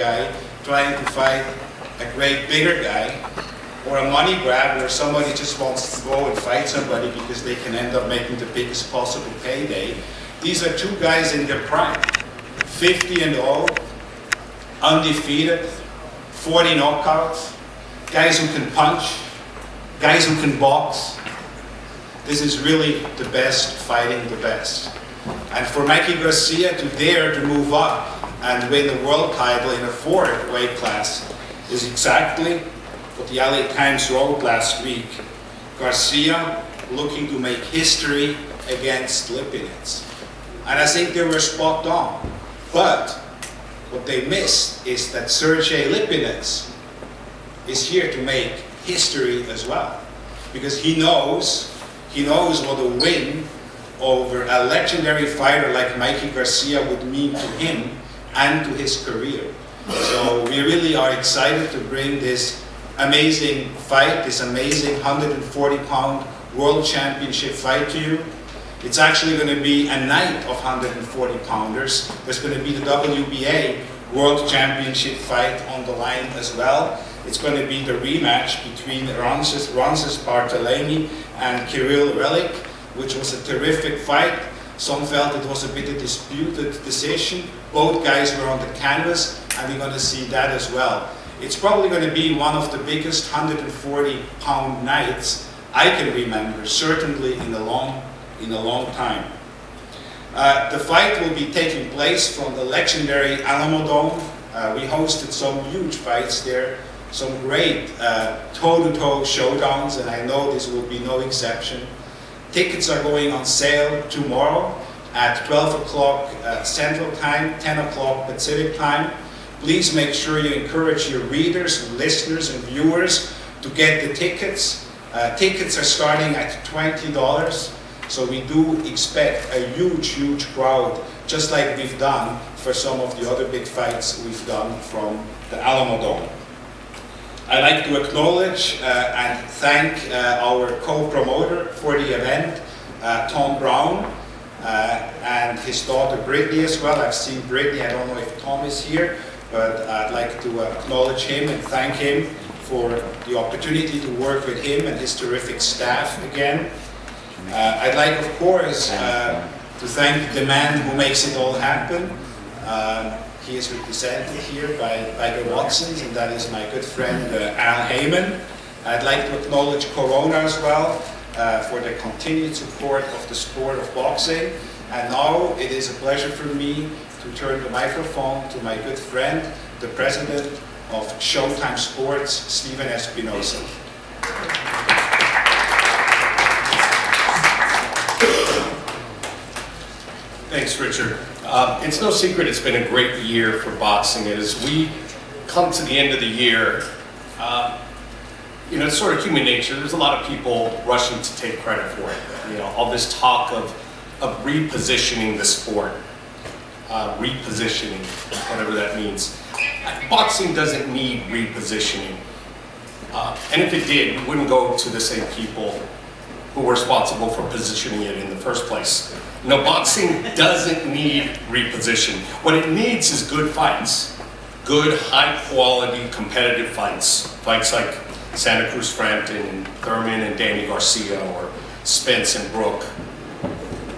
guy trying to fight a great bigger guy, or a money grab where somebody just wants to go and fight somebody because they can end up making the biggest possible payday. These are two guys in their prime, 50-0, undefeated, 40 knockouts, guys who can punch, guys who can box. This is really the best fighting the best. And for Mikey Garcia to dare to move up and win a world title in a 4th weight class is exactly what the LA Times wrote last week. Garcia looking to make history against Lipinets. And I think they were spot on. But what they missed is that Sergey Lipinets is here to make history as well. Because he knows what a win over a legendary fighter like Mikey Garcia would mean to him and to his career. So we really are excited to bring this amazing fight, this amazing 140-pound world championship fight to you. It's actually going to be a night of 140-pounders. There's going to be the WBA World Championship fight on the line as well. It's going to be the rematch between Rances Barthelemy and Kirill Relik, which was a terrific fight. Some felt it was a bit of a disputed decision. Both guys were on the canvas, and we're going to see that as well. It's probably going to be one of the biggest 140-pound nights I can remember, certainly in a long time. The fight will be taking place from the legendary Alamo Dome. We hosted some huge fights there, some great toe-to-toe showdowns, and I know this will be no exception. Tickets are going on sale tomorrow at 12 o'clock Central Time, 10 o'clock Pacific Time. Please make sure you encourage your readers and listeners and viewers to get the tickets. Tickets are starting at $20, so we do expect a huge crowd, just like we've done for some of the other big fights we've done from the Alamo Dome. I'd like to acknowledge and thank our co-promoter for the event, Tom Brown, and his daughter Brittany as well. I've seen Brittany, I don't know if Tom is here, but I'd like to acknowledge him and thank him for the opportunity to work with him and his terrific staff again. I'd like, of course, to thank the man who makes it all happen. He is represented here by the Watsons, and that is my good friend Al Heyman. I'd like to acknowledge Corona as well for the continued support of the sport of boxing. And now it is a pleasure for me to turn the microphone to my good friend, the president of Showtime Sports, Stephen Espinosa. Thanks, Richard. It's no secret it's been a great year for boxing. As we come to the end of the year, it's sort of human nature. There's a lot of people rushing to take credit for it. All this talk of repositioning the sport, repositioning, whatever that means. Boxing doesn't need repositioning. And if it did, we wouldn't go to the same people who were responsible for positioning it in the first place. Boxing doesn't need reposition. What it needs is good fights. Good, high-quality, competitive fights. Fights like Santa Cruz Frampton and Thurman and Danny Garcia, or Spence and Brook.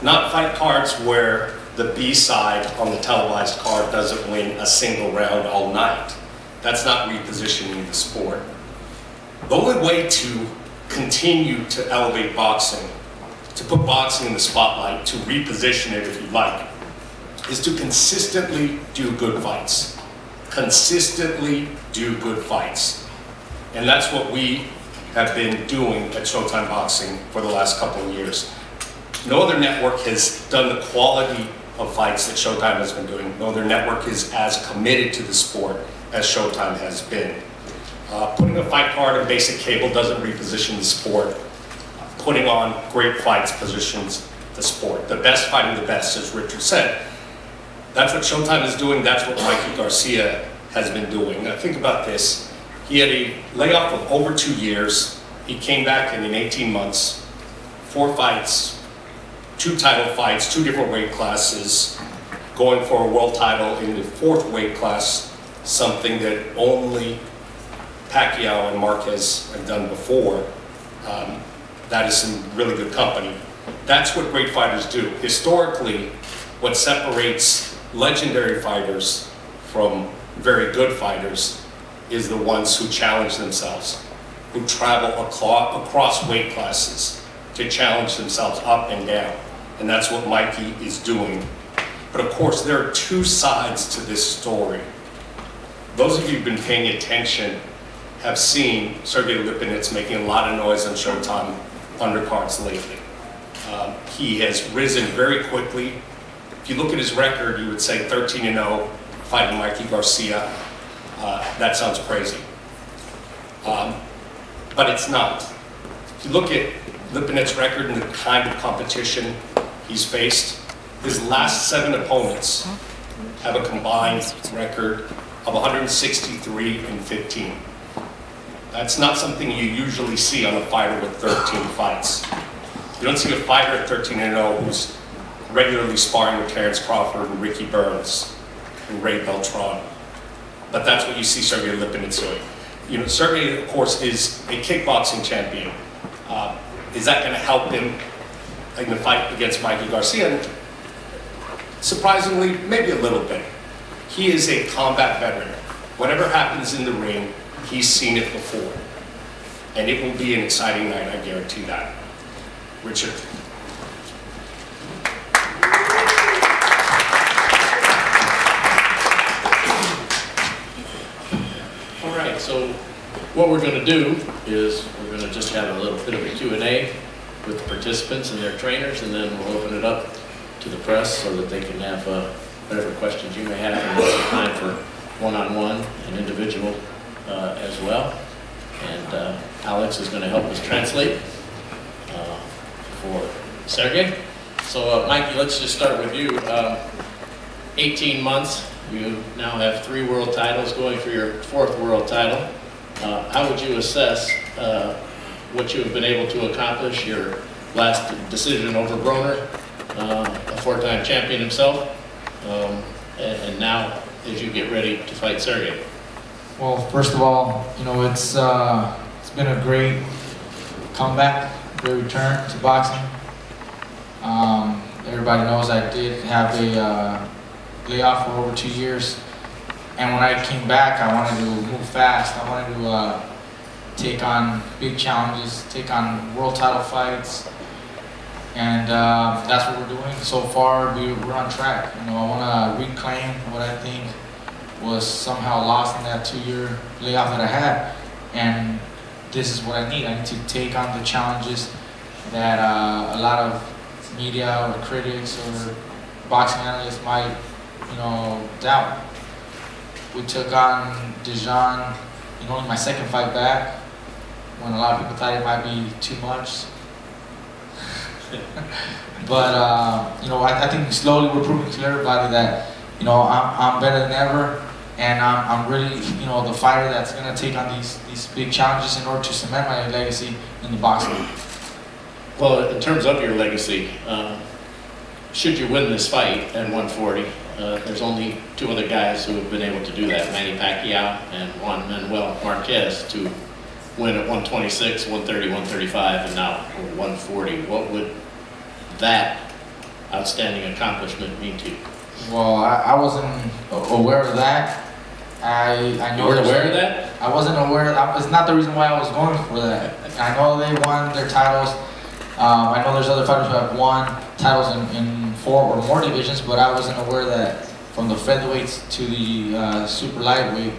Not fight cards where the B side on the televised card doesn't win a single round all night. That's not repositioning the sport. The only way to continue to elevate boxing, to put boxing in the spotlight, to reposition it if you like, is to consistently do good fights. Consistently do good fights. And that's what we have been doing at Showtime Boxing for the last couple of years. No other network has done the quality of fights that Showtime has been doing. No other network is as committed to the sport as Showtime has been. Putting a fight card on basic cable doesn't reposition the sport. Putting on great fights positions the sport. The best fighting the best, as Richard said. That's what Showtime is doing. That's what Mikey Garcia has been doing. Now think about this. He had a layoff of over 2 years. He came back and in 18 months, 4 fights, 2 title fights, 2 different weight classes, going for a world title in the 4th weight class, something that only Pacquiao and Marquez have done before. That is some really good company. That's what great fighters do. Historically, what separates legendary fighters from very good fighters is the ones who challenge themselves, who travel across weight classes to challenge themselves up and down. And that's what Mikey is doing. But of course, there are two sides to this story. Those of you who've been paying attention have seen Sergey Lipinets making a lot of noise on Showtime undercards lately. He has risen very quickly. If you look at his record, you would say 13-0, fighting Mikey Garcia. That sounds crazy. But it's not. If you look at Lipinets' record and the kind of competition he's faced, his last 7 opponents have a combined record of 163-15. That's not something you usually see on a fighter with 13 fights. You don't see a fighter at 13-0 who's regularly sparring with Terrence Crawford and Ricky Burns and Ray Beltran. But that's what you see Sergey Lipinets doing. You know, Sergey, of course, is a kickboxing champion. Is that going to help him in the fight against Mikey Garcia? And surprisingly, maybe a little bit. He is a combat veteran. Whatever happens in the ring, he's seen it before. And it will be an exciting night, I guarantee that. Richard. All right, so what we're going to do is we're going to just have a little bit of a Q&A with the participants and their trainers, and then we'll open it up to the press so that they can have whatever questions you may have, and there's some time for one-on-one and individual as well. And Alex is going to help us translate for Sergey. So Mikey, let's just start with you. 18 months, you now have 3 world titles, going for your 4th world title. How would you assess what you have been able to accomplish, your last decision over Broner, a 4-time champion himself, and now as you get ready to fight Sergey? Well, first of all, you know, it's been a great comeback, great return to boxing. Everybody knows I did have a layoff for over 2 years, and when I came back, I wanted to move fast. I wanted to take on big challenges, take on world title fights, and that's what we're doing. So far, we're on track. You know, I want to reclaim what I think was somehow lost in that 2-year layoff that I had, and this is what I need. I need to take on the challenges that a lot of media or critics or boxing analysts might, you know, doubt. We took on Jeandra, you know, in my 2nd fight back, when a lot of people thought it might be too much. But you know, I think slowly we're proving to everybody that, you know, I'm better than ever, and I'm really, you know, the fighter that's gonna take on these big challenges in order to cement my legacy in the boxing. Well, in terms of your legacy, should you win this fight at 140, there's only 2 other guys who have been able to do that, Manny Pacquiao and Juan Manuel Marquez, to win at 126, 130, 135, and now 140. What would that outstanding accomplishment mean to you? Well, I wasn't aware of that. I know You weren't aware of that? I wasn't aware. It's not the reason why I was going for that. I know they won their titles. I know there's other fighters who have won titles in 4 or more divisions, but I wasn't aware that from the featherweights to the super lightweight,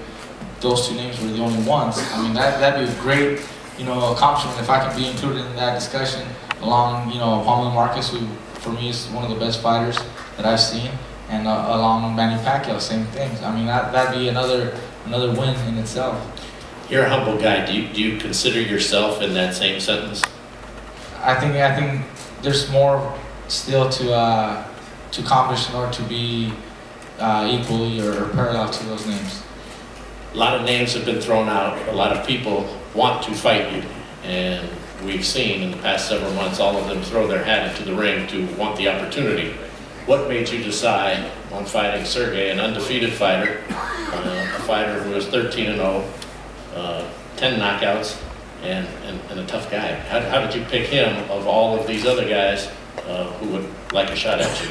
those 2 names were the only ones. I mean, that'd be a great, you know, accomplishment if I could be included in that discussion, along, you know, Juan Marquez, who for me is one of the best fighters that I've seen, and along Manny Pacquiao, same things. I mean, that'd be another win in itself. You're a humble guy. Do you consider yourself in that same sentence? I think there's more still to accomplish in order to be equally or parallel to those names. A lot of names have been thrown out. A lot of people want to fight you, and we've seen in the past several months all of them throw their hat into the ring to want the opportunity. what made you decide on fighting Sergey, an undefeated fighter, a fighter who was 13-0, 10 knockouts, and a tough guy? How did you pick him of all of these other guys who would like a shot at you?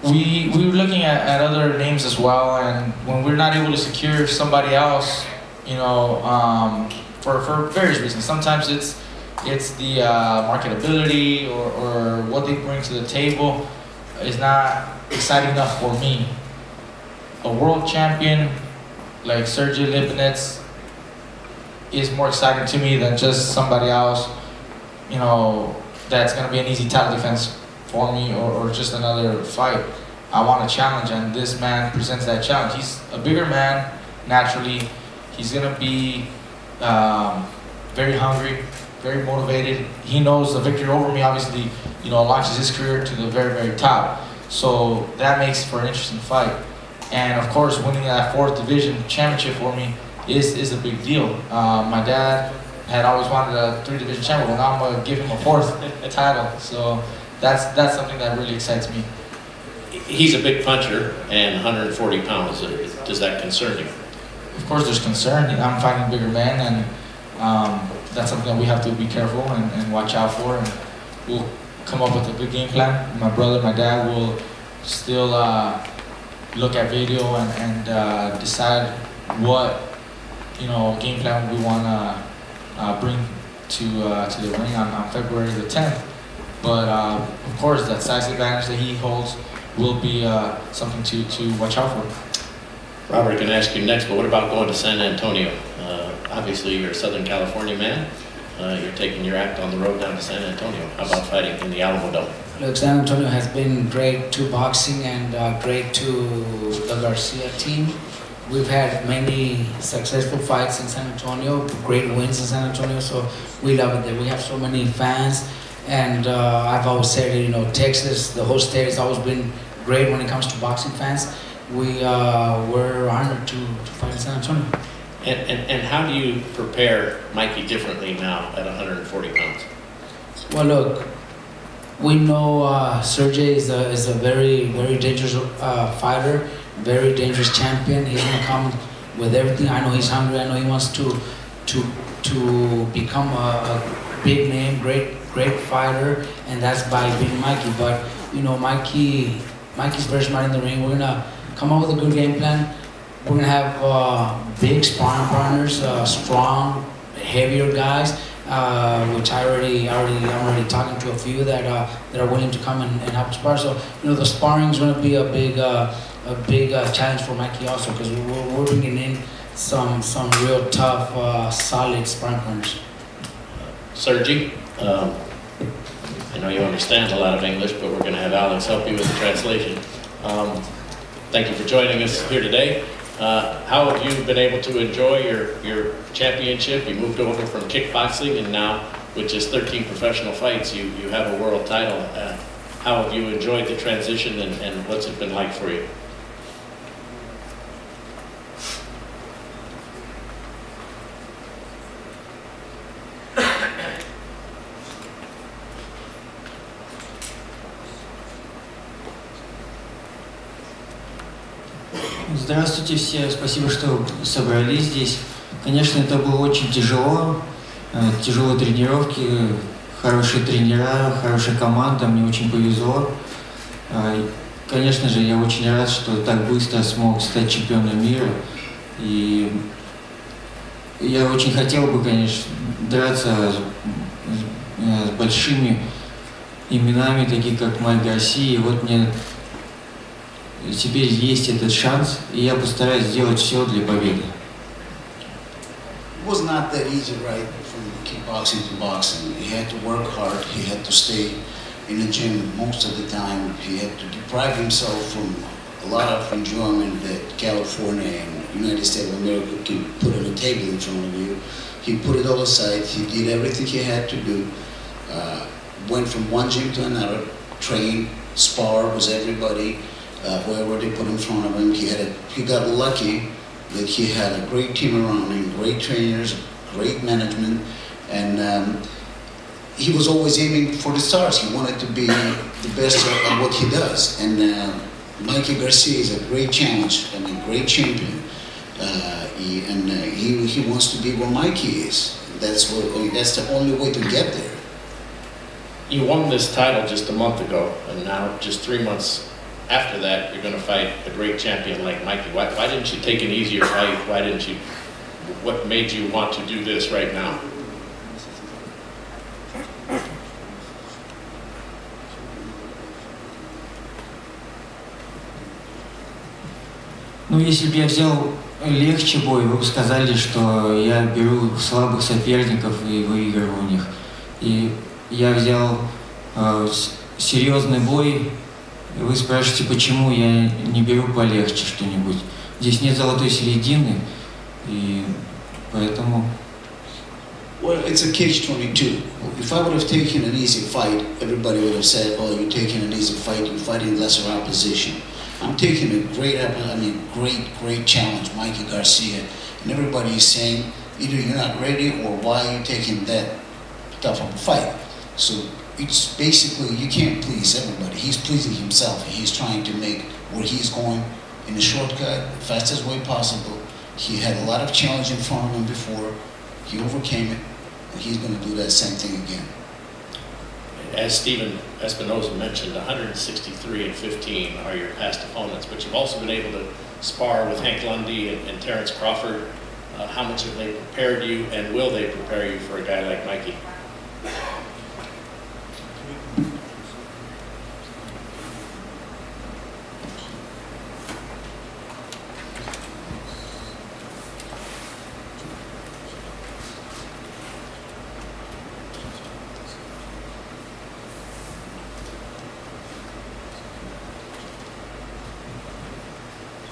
We were looking at other names as well, and when we're not able to secure somebody else, you know, for various reasons. Sometimes it's the marketability or what they bring to the table is not exciting enough for me. A world champion like Sergey Lipinets is more exciting to me than just somebody else, you know, that's going to be an easy title defense for me or just another fight. I want a challenge, and this man presents that challenge. He's a bigger man, naturally. He's going to be very hungry, very motivated. He knows the victory over me, obviously, you know, launches his career to the very, very top. So that makes for an interesting fight. And of course, winning that 4th division championship for me is a big deal. My dad had always wanted a 3-division champion. Well, now I'm gonna give him a 4th title. So that's something that really excites me. He's a big puncher and 140 pounds. Does that concern you? Of course, there's concern. I'm fighting bigger men, and that's something that we have to be careful and watch out for. And we'll come up with a good game plan. My brother, my dad will still look at video and decide what, you know, game plan we want to bring to the ring on February the 10th. But of course, that size advantage that he holds will be something to watch out for. Robert can ask you next, but what about going to San Antonio? Obviously, you're a Southern California man. You're taking your act on the road down to San Antonio. How about fighting in the Alamo Dome? Look, San Antonio has been great to boxing and great to the Garcia team. We've had many successful fights in San Antonio, great wins in San Antonio, so we love it there. We have so many fans, and I've always said, you know, Texas, the whole state has always been great when it comes to boxing fans. We're honored to fight in San Antonio. And how do you prepare Mikey differently now at 140 pounds? Well, look, we know Sergey is a very, very dangerous fighter, very dangerous champion. He's gonna come with everything. I know he's hungry. I know he wants to become a big name, great fighter, and that's by being Mikey. But you know, Mikey's very smart in the ring. We're gonna come up with a good game plan. We're gonna have big sparring partners, strong, heavier guys, which I'm already talking to a few that are willing to come and help spar. So you know, the sparring is gonna be a big challenge for Mikey also, because we're bringing in some real tough, solid sparring partners. Sergey, I know you understand a lot of English, but we're going to have Alex help you with the translation. Thank you for joining us here today. How have you been able to enjoy your championship? You moved over from kickboxing, and now with just 13 professional fights, you have a world title. How have you enjoyed the transition, and what's it been like for you? Здравствуйте все, спасибо, что собрались здесь. Конечно, это было очень тяжело, тяжелые тренировки, хорошие тренера, хорошая команда, мне очень повезло. Конечно же, я очень рад, что так быстро смог стать чемпионом мира. И я очень хотел бы, конечно, драться с большими именами, такие как Майкей Гарсия. И вот мне теперь есть этот шанс, и я постараюсь сделать все для победы. It was not that easy, right, from kickboxing to boxing. He had to work hard, he had to stay in the gym most of the time, he had to deprive himself from a lot of enjoyment that California and United States of America can put on the table in front of you. He put it all aside, he did everything he had to do, went from one gym to another, trained, spar with everybody, whoever they put in front of him. He got lucky that he had a great team around him, great trainers, great management, and he was always aiming for the stars. He wanted to be the best at what he does. And Mikey Garcia is a great challenge, I mean, great champion. He wants to be where Mikey is. That's the only way to get there. You won this title just a month ago, and now just 3 months after that, you're going to fight a great champion like Mikey. Why didn't you take an easier fight? What made you want to do this right now? Ну, если бы я взял легче бой, вы бы сказали, что я беру слабых соперников и выигрываю у них. И я взял серьезный бой, и вы спрашиваете, почему я не беру полегче что-нибудь. Здесь нет золотой середины, и поэтому... Well, it's a catch-22. If I would have taken an easy fight, everybody would have said, "Oh, you're taking an easy fight. You're fighting lesser opposition." I'm taking a great challenge, Mikey Garcia, and everybody is saying either you're not ready or why are you taking that tough of a fight. So it's basically you can't please everybody. He's pleasing himself. He's trying to make where he's going in a shortcut, the fastest way possible. He had a lot of challenge in front of him before. He overcame it, and he's going to do that same thing again. As Steven Espinoza mentioned, 163-15 are your past opponents, but you've also been able to spar with Hank Lundy and Terrence Crawford. How much have they prepared you, and will they prepare you for a guy like Mikey?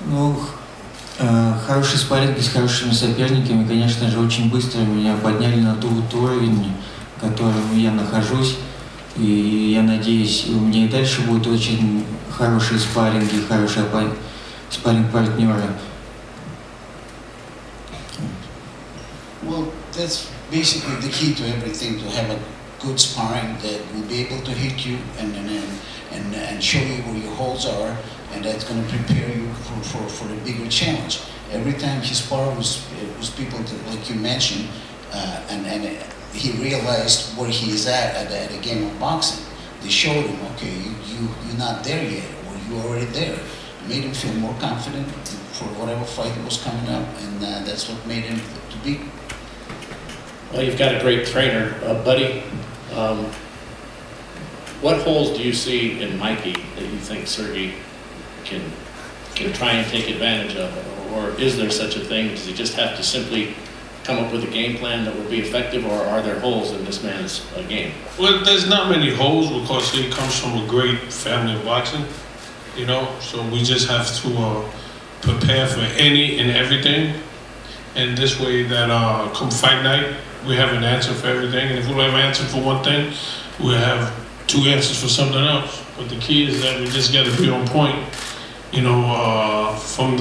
Ну, хорошие спарринги с хорошими соперниками, конечно же, очень быстро меня подняли на тот уровень, в котором я нахожусь. И я надеюсь, у меня и дальше будут очень хорошие спарринги, хорошие спарринг-партнеры. Well, that's basically the key to everything, to have a good sparring that will be able to hit you and show you where your holes are, and that's going to prepare you for a bigger challenge. Every time he sparred was people like you mentioned, and he realized where he is at a game of boxing. They showed him, okay, you're not there yet, or you're already there. Made him feel more confident for whatever fight that was coming up, and that's what made him to beat. Well, you've got a great trainer, buddy. What holes do you see in Mikey that you think Sergey can try and take advantage of? Or is there such a thing? Does he just have to simply come up with a game plan that will be effective, or are there holes in this man's game? Well, there's not many holes because he comes from a great family of boxing, you know, so we just have to prepare for any and everything. And this way that come fight night, we have an answer for everything. And if we don't have an answer for one thing, we'll have two answers for something else. But the key is that we just got to be on point, you know, from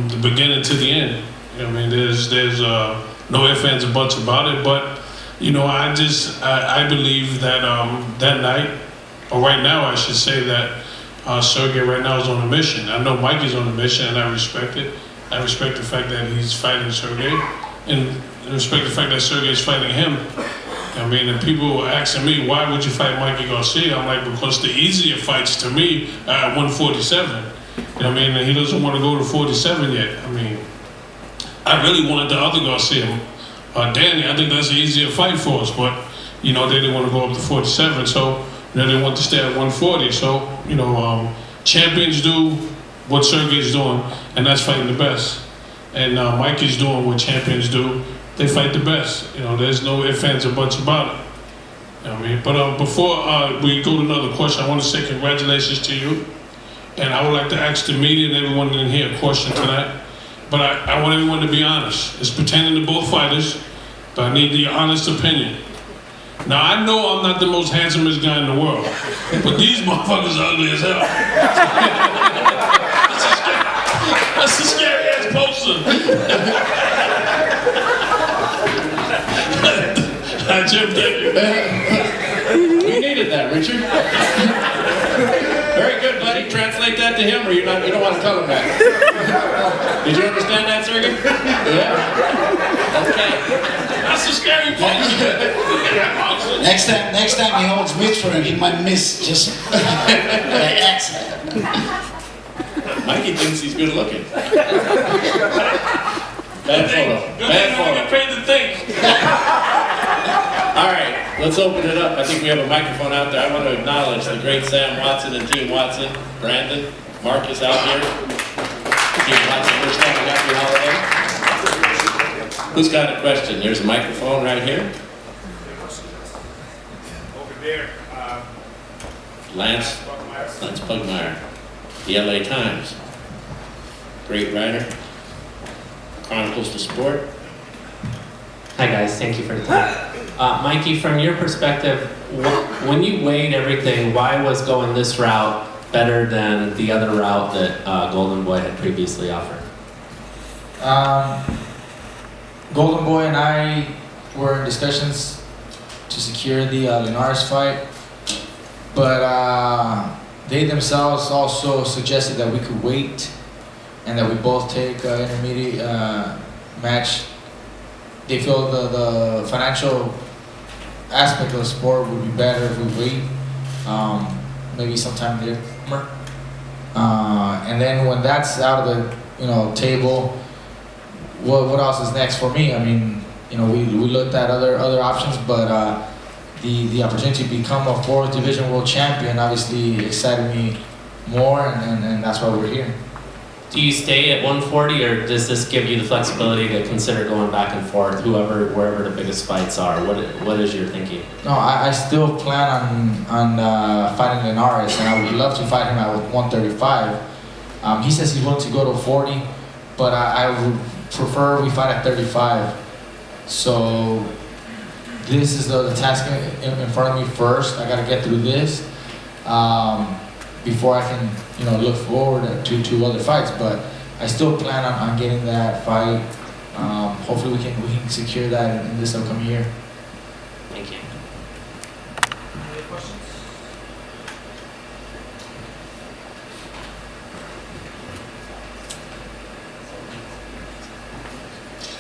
the beginning to the end. You know what I mean? There's no ifs, ands, or buts about it. But, you know, I believe that that night, or right now I should say that Sergey right now is on a mission. I know Mikey's on a mission, and I respect it. I respect the fact that he's fighting Sergey, and I respect the fact that Sergey is fighting him. I mean, and people were asking me, why would you fight Mikey Garcia? I'm like, because the easier fights to me are at 147. You know what I mean? And he doesn't want to go to 47 yet. I mean, I really wanted the other Garcia. Danny, I think that's an easier fight for us, but, you know, they didn't want to go up to 47, so, you know, they want to stay at 140. So, you know, champions do what Sergey's doing, and that's fighting the best. And Mikey's doing what champions do. They fight the best. You know, there's no ifs, ands, or buts about it. You know what I mean? But before we go to another question, I want to say congratulations to you. And I would like to ask the media and everyone in here a question tonight. But I want everyone to be honest. It's pertaining to both fighters, but I need the honest opinion. Now, I know I'm not the most handsomest guy in the world, but these motherfuckers are ugly as hell. That's a scary ass poster. Jim, thank you. We needed that, Richard. Very good, buddy. Translate that to him, or you don't want to tell him that. Did you understand that, Sergey? Yeah. Okay. That's the scary part. Next time he holds mitts for him, he might miss just by accident. Mikey thinks he's good looking. Bad photo. Bad photo. Get paid to think. All right, let's open it up. I think we have a microphone out there. I want to acknowledge the great Sam Watson and Team Watson, Brandon, Marcus out here. Team Watson, first time we got through holiday. Who's got a question? There's a microphone right here. Over there, Lance Pugmire, the LA Times. Great writer. Chronicles the sport. Hi guys, thank you for the time. Mikey, from your perspective, when you weighed everything, why was going this route better than the other route that Golden Boy had previously offered? Golden Boy and I were in discussions to secure the Linares fight, but they themselves also suggested that we could wait and that we both take an intermediate match. They feel the financial aspect of the sport would be better if we wait, maybe sometime later. And then when that's out of the table, what else is next for me? I mean, we looked at other options, but the opportunity to become a 4th division world champion obviously excited me more, and that's why we're here. Do you stay at 140, or does this give you the flexibility to consider going back and forth, wherever the biggest fights are? What is your thinking? No, I still plan on fighting Linares, and I would love to fight him at 135. He says he's willing to go to 40, but I would prefer we fight at 35. So this is the task in front of me first. I got to get through this before I can look forward to other fights. But I still plan on getting that fight. Hopefully we can secure that in this upcoming year. Thank you. Any questions?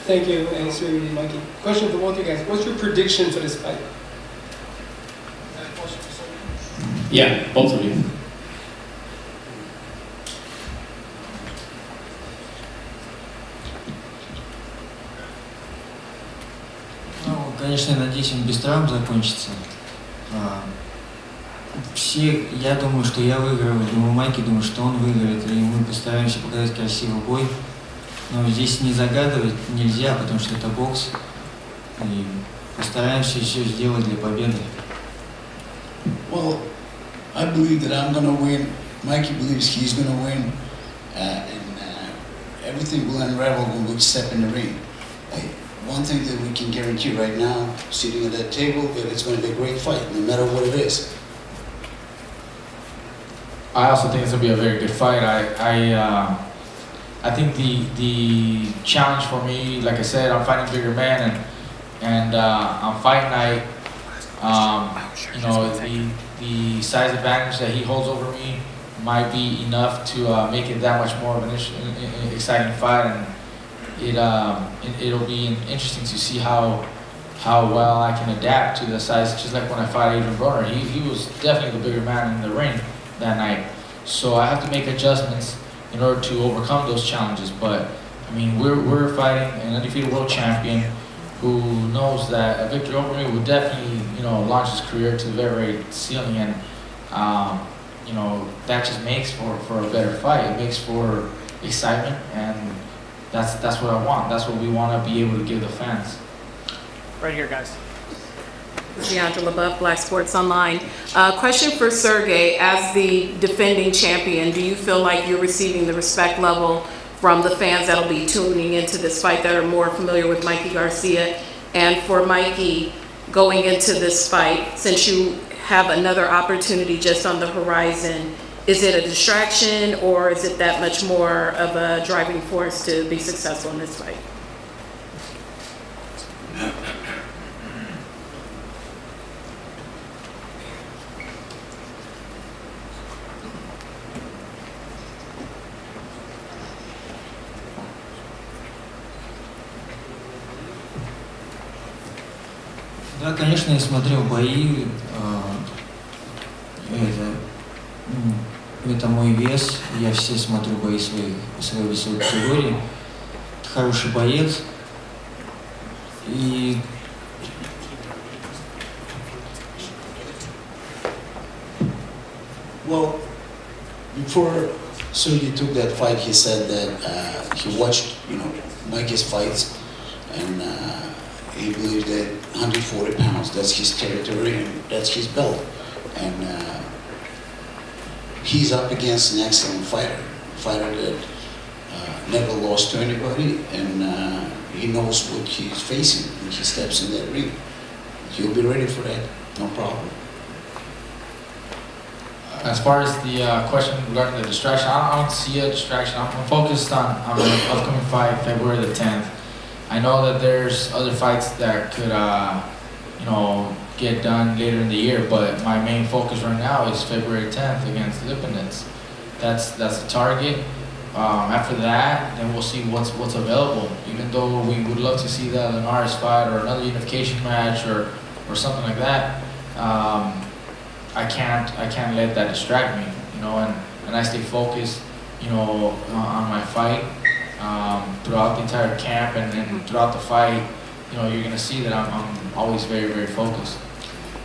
Thank you, and it's really Mikey. Question for both of you guys. What's your prediction for this fight? Yeah, both of you. Ну, конечно, надеюсь, он без травм закончится. Я думаю, что я выиграю, думаю, Майки, думаю, что он выиграет, и мы постараемся показать красивый бой. Но здесь не загадывать нельзя, потому что это бокс, и постараемся еще сделать для победы. Well, I believe that I'm gonna win. Mikey believes he's gonna win, and everything will unravel when we step in the ring. One thing that we can guarantee right now, sitting at that table, that it's going to be a great fight, no matter what it is. I also think it's gonna be a very good fight. I think the challenge for me, like I said, I'm fighting a bigger man, and on fight night, the size advantage that he holds over me might be enough to make it that much more of an exciting fight, and it'll be interesting to see how well I can adapt to the size. Just like when I fought Adrian Broner, he was definitely the bigger man in the ring that night. So I have to make adjustments in order to overcome those challenges. But I mean, we're fighting an undefeated world champion who knows that a victory over me would definitely launch his career to the very, very ceiling, and that just makes for a better fight. It makes for excitement, and that's what I want. That's what we want to be able to give the fans. Right here, guys. Jeandra, Black Sports Online. Question for Sergey. As the defending champion, do you feel like you're receiving the respect level from the fans that'll be tuning into this fight that are more familiar with Mikey Garcia? And for Mikey, going into this fight, since you have another opportunity just on the horizon, is it a distraction, or is it that much more of a driving force to be successful in this fight? Да, конечно, я смотрел бои. Это мой вес. Я все смотрю бои своей весовой категории. Хороший боец. И Well, before Sergey took that fight, he said that he watched, Mikey's fights, and he believes that 140 pounds, that's his territory and that's his belt. And he's up against an excellent fighter that never lost to anybody, and he knows what he's facing when he steps in that ring. He'll be ready for that, no problem. As far as the question regarding the distraction, I don't see a distraction. I'm focused on the upcoming fight, February the 10th. I know that there's other fights that could, get done later in the year, but my main focus right now is February 10th against Lipinets. That's the target. After that, then we'll see what's available. Even though we would love to see the Linares fight or another unification match or something like that. I can't let that distract me, and I stay focused, on my fight throughout the entire camp and throughout the fight. You're gonna see that I'm always very, very focused.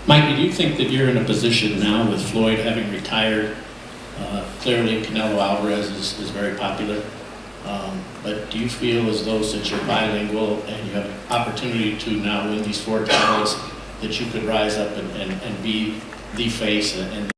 Mikey, do you think that you're in a position now with Floyd having retired? Clearly, Canelo Alvarez is very popular, but do you feel as though since you're bilingual and you have an opportunity to now win these 4 titles, that you could rise up and be the face and